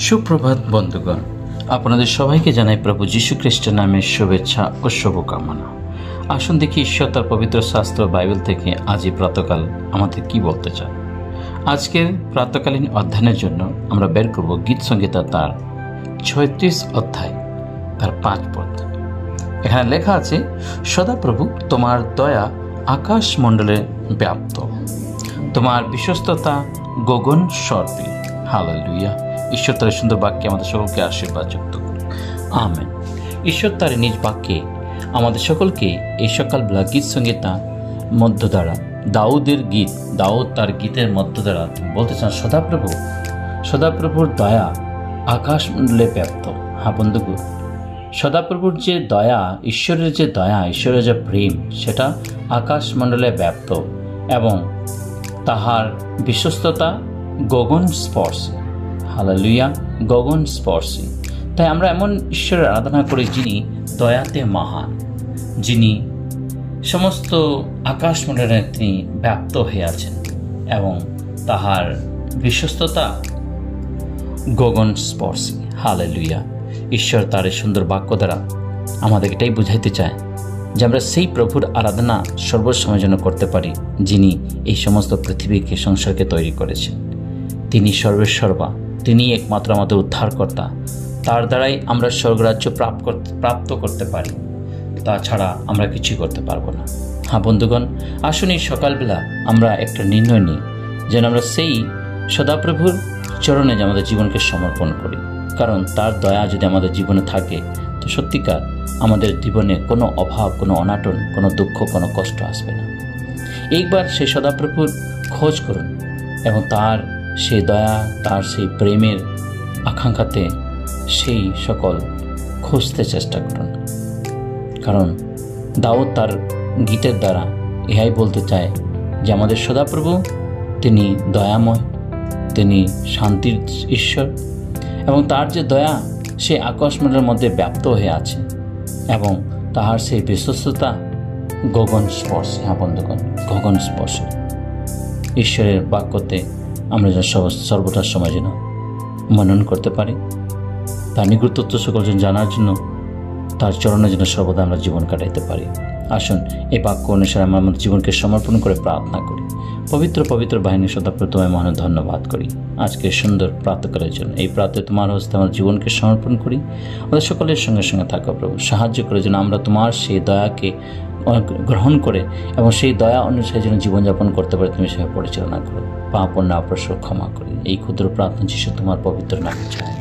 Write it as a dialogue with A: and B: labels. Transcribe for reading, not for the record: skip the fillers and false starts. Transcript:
A: সুপ্রভাত বন্ধুগণ, আপনাদের সবাইকে জানাই প্রভু যীশু খ্রিস্টের নামে শুভেচ্ছা ও শুভকামনা। আসুন দেখি ঈশ্বর তার পবিত্র শাস্ত্র বাইবেল থেকে আজই প্রাতকাল আমাদের কি বলতে চান। আজকের প্রাতকালীন অধ্যয়নের জন্য আমরা বের করব গীত সংহিতা তার 36 অধ্যায় তার 5 পদ। এখানে লেখা আছে, সদাপ্রভু তোমার দয়া আকাশ মণ্ডলে ব্যাপ্ত, তোমার বিশ্বস্ততা গগন সর্পে। হালেলুয়া। ঈশ্বর তার সুন্দর বাক্যে আমাদের সকলকে আশীর্বাদ যুক্ত করুন। আমেন। ঈশ্বর তার নিজ বাক্যে আমাদের সকলকে এই সকালবেলা গীত সংহিতা মধ্য দ্বারা দাউদ তার গীতের মধ্য দ্বারা বলতে চান, সদাপ্রভুর দয়া আকাশ মণ্ডলে ব্যাপ্ত। হ্যাঁ বন্ধুগণ, সদাপ্রভুর যে দয়া, ঈশ্বরের যে দয়া, ঈশ্বরের যে প্রেম, সেটা আকাশ মণ্ডলে ব্যাপ্ত এবং তাহার বিশ্বস্ততা গগন স্পর্শী। হালেলুয়া, গগন স্পর্শী। তাই আমরা এমন ঈশ্বরের আরাধনা করি যিনি দয়াতে মহান, যিনি সমস্ত আকাশ মণ্ডলে তিনি ব্যাপ্ত হয়ে আছেন এবং তাহার বিশ্বস্ততা গগন স্পর্শী। হালেলুয়া। ঈশ্বর তার এই সুন্দর বাক্য দ্বারা আমাদের এটাই বুঝাইতে চায় যে আমরা সেই প্রভুর আরাধনা সর্বসময়ের জন্য করতে পারি যিনি এই সমস্ত পৃথিবীকে, সংসারকে তৈরি করেছেন। তিনি সর্বেসর্বা, তিনি একমাত্র আমাদের উদ্ধারকর্তা। তার দ্বারাই আমরা স্বর্গরাজ্য প্রাপ্ত করতে পারি, তাছাড়া আমরা কিছুই করতে পারবো না। হ্যাঁ বন্ধুগণ, আসুন এই সকালবেলা আমরা একটা নির্ণয় নিই যেন আমরা সেই সদাপ্রভুর চরণে যে আমাদের জীবনকে সমর্পণ করি, কারণ তার দয়া যদি আমাদের জীবনে থাকে তো সত্যিকার আমাদের জীবনে কোনো অভাব, কোনো অনাটন, কোনো দুঃখ, কোনো কষ্ট আসবে না। একবার সেই সদাপ্রভুর খোঁজ করুন এবং তার সেই দয়া, তার সেই প্রেমের আকাঙ্ক্ষাতে সেই সকল খুঁজতে চেষ্টা করুন। কারণ দাউদ তার গীতের দ্বারা ইহাই বলতে চায় যে আমাদের সদাপ্রভু তিনি দয়াময়, তিনি শান্তির ঈশ্বর এবং তার যে দয়া সে আকাশমণ্ডলের মধ্যে ব্যাপ্ত হয়ে আছে এবং তাহার সেই বিশ্বস্ততা গগন স্পর্শ। হ্যাঁ বন্ধুগণ, গগন স্পর্শ। ঈশ্বরের বাক্যতে আমরা যেন সর্বদা সময় যেন মনন করতে পারি, তার নিগুড়ত্ব সকল জন জানার জন্য তার চরণে যেন সর্বদা আমরা জীবন কাটাইতে পারি। আসুন এই বাক্য অনুসারে আমরা আমাদের জীবনকে সমর্পণ করে প্রার্থনা করি। পবিত্র বাহিনী সদাপ্রভু তোমায় মহান ধন্যবাদ করি আজকে সুন্দর প্রাতকালের জন্য। এই প্রাতে তোমার হস্তে আমার জীবনকে সমর্পণ করি। আমাদের সকলের সঙ্গে সঙ্গে থাকো প্রভু, সাহায্য করে যেন আমরা তোমার সেই দয়াকে গ্রহণ করে এবং সেই দয়া অনুসারে যেন জীবনযাপন করতে পারে তুমি সেভাবে পরিচালনা করো। পাপ অন্যায় অপরাধ ক্ষমা করি। এই ক্ষুদ্র প্রার্থনা যিশু তোমার পবিত্র নামে চাই।